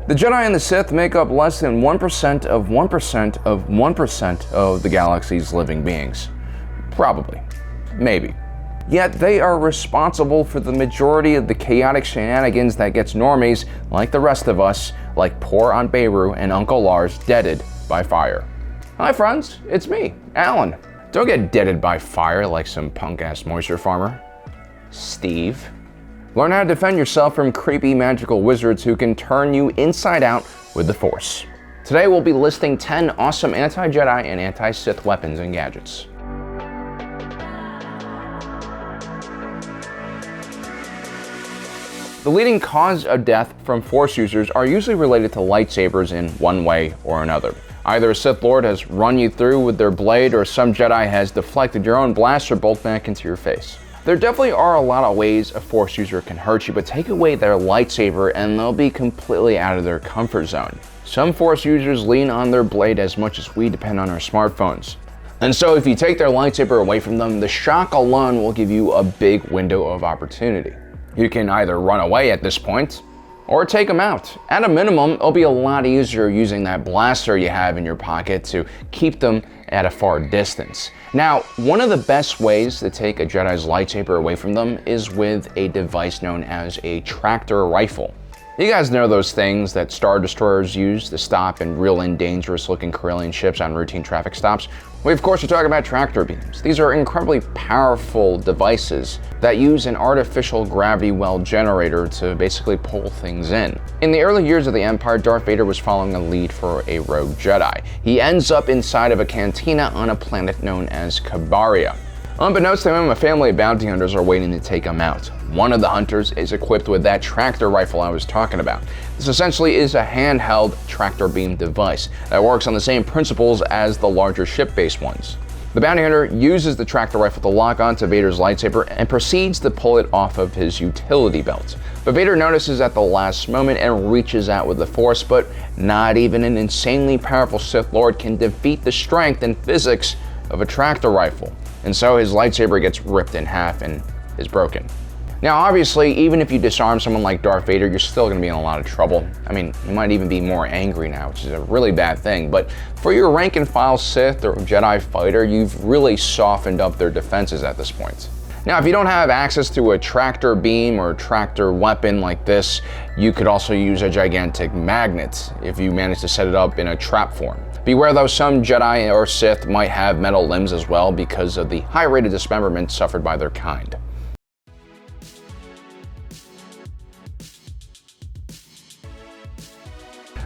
The Jedi and the Sith make up less than 1% of 1% of 1% of the galaxy's living beings. Probably. Maybe. Yet they are responsible for the majority of the chaotic shenanigans that gets normies, like the rest of us, like poor Aunt Beru and Uncle Lars, deaded by fire. Hi friends, it's me, Alan. Don't get deaded by fire like some punk-ass moisture farmer. Steve. Learn how to defend yourself from creepy magical wizards who can turn you inside out with the Force. Today we'll be listing 10 awesome anti-Jedi and anti-Sith weapons and gadgets. The leading cause of death from Force users are usually related to lightsabers in one way or another. Either a Sith Lord has run you through with their blade, or some Jedi has deflected your own blaster bolt back into your face. There definitely are a lot of ways a Force user can hurt you, but take away their lightsaber and they'll be completely out of their comfort zone. Some Force users lean on their blade as much as we depend on our smartphones. And so if you take their lightsaber away from them, the shock alone will give you a big window of opportunity. You can either run away at this point, or take them out. At a minimum, it'll be a lot easier using that blaster you have in your pocket to keep them at a far distance. Now, one of the best ways to take a Jedi's lightsaber away from them is with a device known as a tractor rifle. You guys know those things that Star Destroyers use to stop and reel in dangerous looking Corellian ships on routine traffic stops? We of course are talking about tractor beams. These are incredibly powerful devices that use an artificial gravity well generator to basically pull things in. In the early years of the Empire, Darth Vader was following a lead for a rogue Jedi. He ends up inside of a cantina on a planet known as Cabaria. Unbeknownst to him, a family of bounty hunters are waiting to take him out. One of the hunters is equipped with that tractor rifle I was talking about. This essentially is a handheld tractor beam device that works on the same principles as the larger ship-based ones. The bounty hunter uses the tractor rifle to lock onto Vader's lightsaber and proceeds to pull it off of his utility belt. But Vader notices at the last moment and reaches out with the Force, but not even an insanely powerful Sith Lord can defeat the strength and physics of a tractor rifle. And so his lightsaber gets ripped in half and is broken. Now obviously, even if you disarm someone like Darth Vader, you're still going to be in a lot of trouble. I mean, you might even be more angry now, which is a really bad thing. But for your rank and file Sith or Jedi fighter, you've really softened up their defenses at this point. Now, if you don't have access to a tractor beam or tractor weapon like this, you could also use a gigantic magnet if you manage to set it up in a trap form. Beware though, some Jedi or Sith might have metal limbs as well because of the high rate of dismemberment suffered by their kind.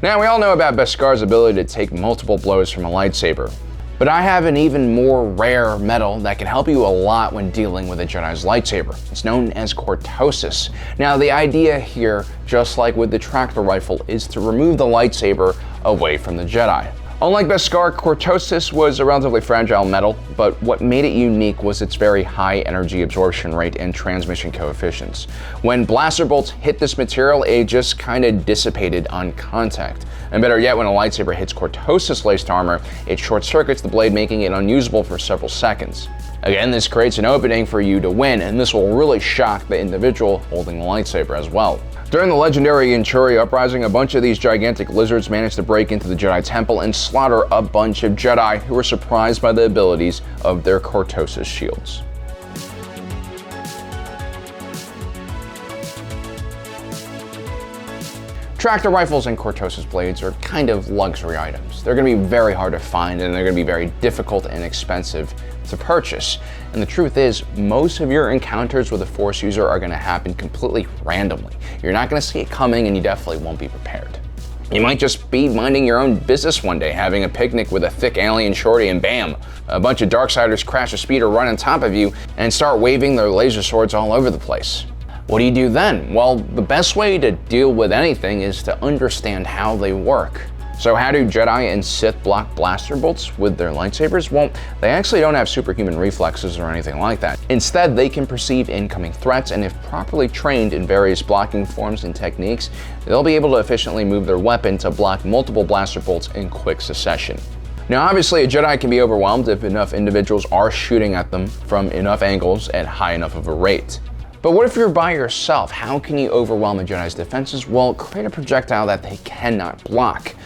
Now, we all know about Beskar's ability to take multiple blows from a lightsaber, but I have an even more rare metal that can help you a lot when dealing with a Jedi's lightsaber. It's known as cortosis. Now, the idea here, just like with the tractor rifle, is to remove the lightsaber away from the Jedi. Unlike Beskar, cortosis was a relatively fragile metal, but what made it unique was its very high energy absorption rate and transmission coefficients. When blaster bolts hit this material, it just kind of dissipated on contact. And better yet, when a lightsaber hits cortosis-laced armor, it short-circuits the blade, making it unusable for several seconds. Again, this creates an opening for you to win, and this will really shock the individual holding the lightsaber as well. During the legendary Yanchuri uprising, a bunch of these gigantic lizards managed to break into the Jedi Temple and slaughter a bunch of Jedi who were surprised by the abilities of their cortosis shields. Tractor rifles and cortosis blades are kind of luxury items. They're going to be very hard to find, and they're going to be very difficult and expensive to purchase. And the truth is, most of your encounters with a Force user are going to happen completely randomly. You're not going to see it coming, and you definitely won't be prepared. You might just be minding your own business one day, having a picnic with a thick alien shorty, and bam, a bunch of Darksiders crash a speeder right on top of you and start waving their laser swords all over the place. What do you do then? Well, the best way to deal with anything is to understand how they work. So how do Jedi and Sith block blaster bolts with their lightsabers? Well, they actually don't have superhuman reflexes or anything like that. Instead, they can perceive incoming threats, and if properly trained in various blocking forms and techniques, they'll be able to efficiently move their weapon to block multiple blaster bolts in quick succession. Now, obviously, a Jedi can be overwhelmed if enough individuals are shooting at them from enough angles at high enough of a rate. But what if you're by yourself? How can you overwhelm a Jedi's defenses? Well, create a projectile that they cannot block,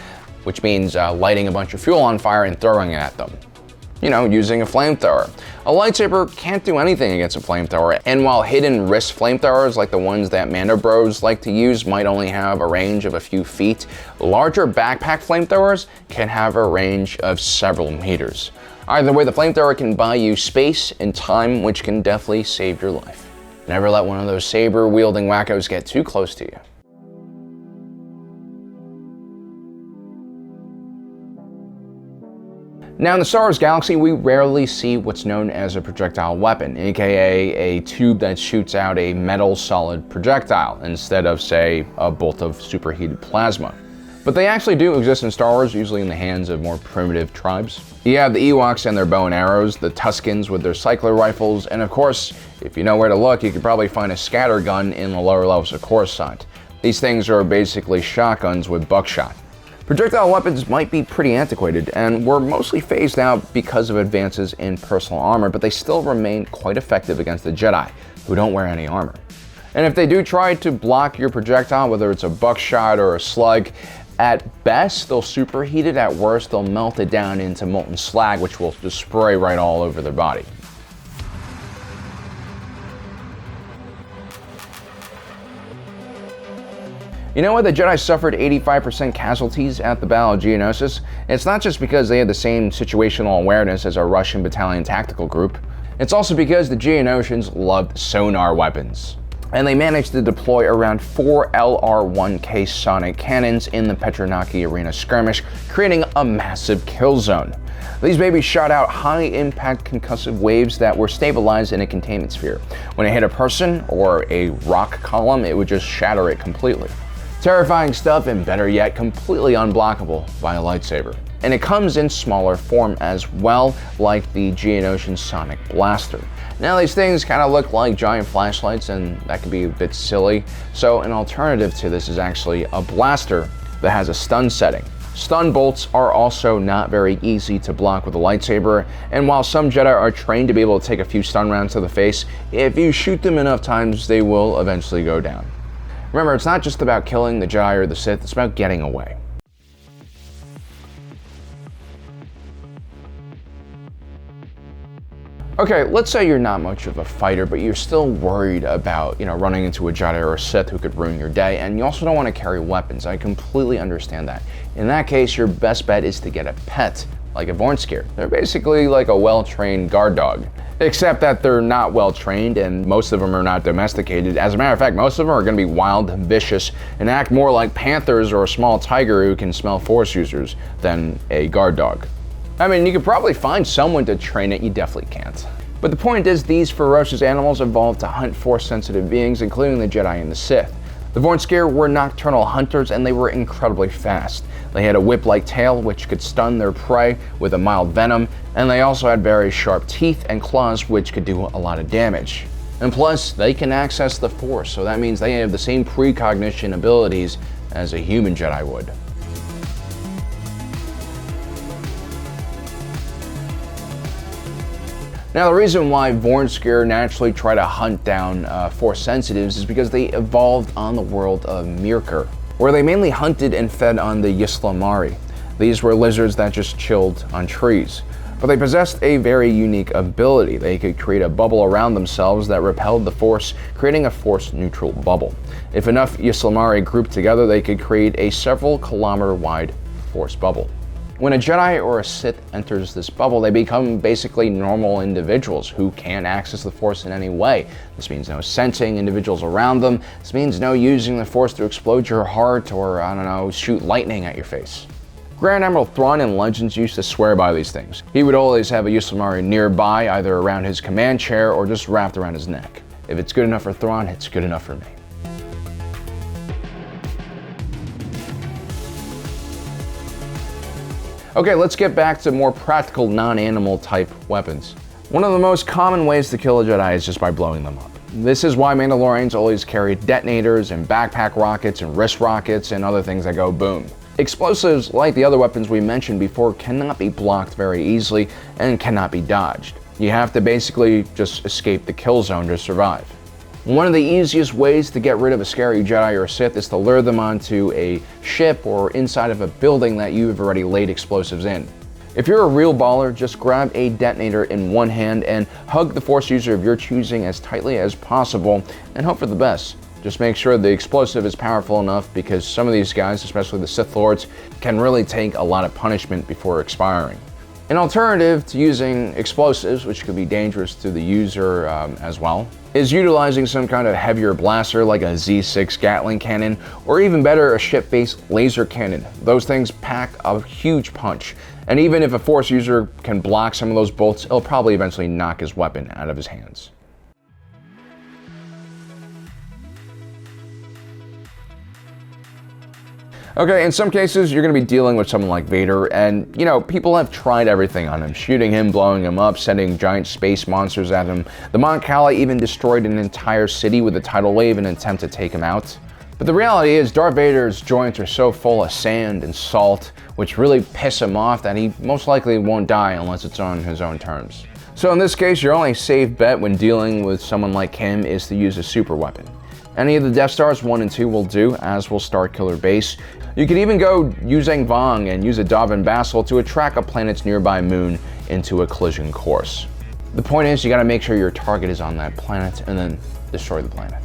which means lighting a bunch of fuel on fire and throwing it at them. Using a flamethrower. A lightsaber can't do anything against a flamethrower, and while hidden wrist flamethrowers like the ones that Mando Bros like to use might only have a range of a few feet, larger backpack flamethrowers can have a range of several meters. Either way, the flamethrower can buy you space and time, which can definitely save your life. Never let one of those saber-wielding wackos get too close to you. Now, in the Star Wars galaxy, we rarely see what's known as a projectile weapon, aka a tube that shoots out a metal solid projectile instead of, say, a bolt of superheated plasma. But they actually do exist in Star Wars, usually in the hands of more primitive tribes. You have the Ewoks and their bow and arrows, the Tuskens with their cycler rifles, and of course, if you know where to look, you could probably find a scatter gun in the lower levels of Coruscant. These things are basically shotguns with buckshot. Projectile weapons might be pretty antiquated and were mostly phased out because of advances in personal armor, but they still remain quite effective against the Jedi, who don't wear any armor. And if they do try to block your projectile, whether it's a buckshot or a slug, at best they'll superheat it, at worst they'll melt it down into molten slag, which will just spray right all over their body. You know what? The Jedi suffered 85% casualties at the Battle of Geonosis. It's not just because they had the same situational awareness as our Russian battalion tactical group. It's also because the Geonosians loved sonar weapons. And they managed to deploy around 4 LR-1K sonic cannons in the Petronaki Arena skirmish, creating a massive kill zone. These babies shot out high-impact concussive waves that were stabilized in a containment sphere. When it hit a person or a rock column, it would just shatter it completely. Terrifying stuff, and better yet, completely unblockable by a lightsaber. And it comes in smaller form as well, like the Geonosian Sonic Blaster. Now these things kind of look like giant flashlights, and that can be a bit silly, so an alternative to this is actually a blaster that has a stun setting. Stun bolts are also not very easy to block with a lightsaber, and while some Jedi are trained to be able to take a few stun rounds to the face, if you shoot them enough times, they will eventually go down. Remember, it's not just about killing the Jedi or the Sith, it's about getting away. Okay, let's say you're not much of a fighter, but you're still worried about, running into a Jedi or a Sith who could ruin your day, and you also don't want to carry weapons. I completely understand that. In that case, your best bet is to get a pet, like a Vornskir. They're basically like a well-trained guard dog. Except that they're not well-trained, and most of them are not domesticated. As a matter of fact, most of them are going to be wild, vicious, and act more like panthers or a small tiger who can smell Force users than a guard dog. I mean, you could probably find someone to train it, you definitely can't. But the point is, these ferocious animals evolved to hunt Force-sensitive beings, including the Jedi and the Sith. The Vornskir were nocturnal hunters, and they were incredibly fast. They had a whip-like tail, which could stun their prey with a mild venom, and they also had very sharp teeth and claws, which could do a lot of damage. And plus, they can access the Force, so that means they have the same precognition abilities as a human Jedi would. Now, the reason why Vornskir naturally try to hunt down Force sensitives is because they evolved on the world of Mirkr, where they mainly hunted and fed on the Ysalamiri. These were lizards that just chilled on trees. But they possessed a very unique ability. They could create a bubble around themselves that repelled the Force, creating a Force-neutral bubble. If enough Ysalamiri grouped together, they could create a several kilometer-wide Force bubble. When a Jedi or a Sith enters this bubble, they become basically normal individuals who can't access the Force in any way. This means no sensing individuals around them. This means no using the Force to explode your heart or, shoot lightning at your face. Grand Admiral Thrawn in Legends used to swear by these things. He would always have a Ysalamiri nearby, either around his command chair or just wrapped around his neck. If it's good enough for Thrawn, it's good enough for me. Okay, let's get back to more practical non-animal type weapons. One of the most common ways to kill a Jedi is just by blowing them up. This is why Mandalorians always carry detonators and backpack rockets and wrist rockets and other things that go boom. Explosives, like the other weapons we mentioned before, cannot be blocked very easily and cannot be dodged. You have to basically just escape the kill zone to survive. One of the easiest ways to get rid of a scary Jedi or Sith is to lure them onto a ship or inside of a building that you've already laid explosives in. If you're a real baller, just grab a detonator in one hand and hug the Force user of your choosing as tightly as possible and hope for the best. Just make sure the explosive is powerful enough, because some of these guys, especially the Sith Lords, can really take a lot of punishment before expiring. An alternative to using explosives, which could be dangerous to the user as well, is utilizing some kind of heavier blaster like a Z6 Gatling cannon, or even better, a ship-based laser cannon. Those things pack a huge punch, and even if a Force user can block some of those bolts, it'll probably eventually knock his weapon out of his hands. Okay, in some cases, you're going to be dealing with someone like Vader, and, people have tried everything on him. Shooting him, blowing him up, sending giant space monsters at him. The Mon Cala even destroyed an entire city with a tidal wave in an attempt to take him out. But the reality is, Darth Vader's joints are so full of sand and salt, which really piss him off, that he most likely won't die unless it's on his own terms. So in this case, your only safe bet when dealing with someone like him is to use a super weapon. Any of the Death Stars 1 and 2 will do, as will Starkiller Base. You could even go Yuzang Vong and use a Darvin Basel to attract a planet's nearby moon into a collision course. The point is, you gotta make sure your target is on that planet and then destroy the planet.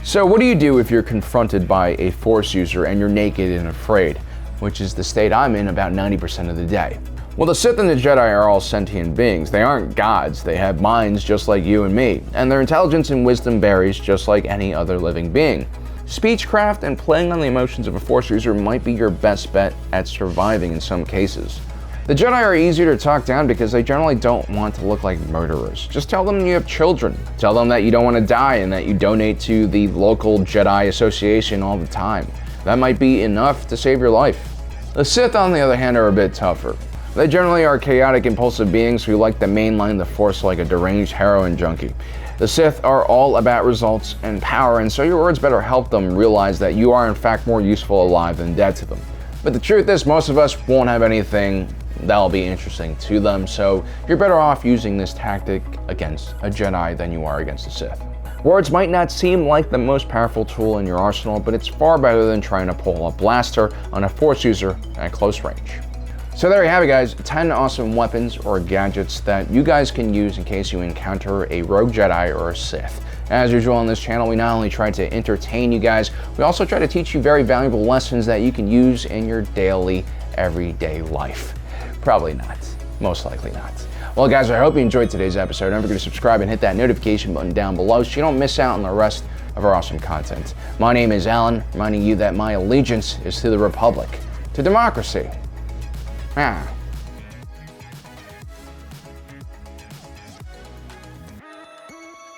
So what do you do if you're confronted by a Force user and you're naked and afraid, which is the state I'm in about 90% of the day? Well, the Sith and the Jedi are all sentient beings. They aren't gods. They have minds just like you and me, and their intelligence and wisdom varies just like any other living being. Speechcraft and playing on the emotions of a Force user might be your best bet at surviving in some cases. The Jedi are easier to talk down because they generally don't want to look like murderers. Just tell them you have children. Tell them that you don't want to die and that you donate to the local Jedi Association all the time. That might be enough to save your life. The Sith, on the other hand, are a bit tougher. They generally are chaotic, impulsive beings who like to mainline the Force like a deranged heroin junkie. The Sith are all about results and power, and so your words better help them realize that you are in fact more useful alive than dead to them. But the truth is, most of us won't have anything that'll be interesting to them, so you're better off using this tactic against a Jedi than you are against a Sith. Words might not seem like the most powerful tool in your arsenal, but it's far better than trying to pull a blaster on a Force user at close range. So there you have it, guys, 10 awesome weapons or gadgets that you guys can use in case you encounter a rogue Jedi or a Sith. As usual on this channel, we not only try to entertain you guys, we also try to teach you very valuable lessons that you can use in your daily, everyday life. Probably not. Most likely not. Well, guys, I hope you enjoyed today's episode. Don't forget to subscribe and hit that notification button down below so you don't miss out on the rest of our awesome content. My name is Alan, reminding you that my allegiance is to the Republic, to democracy. Ah.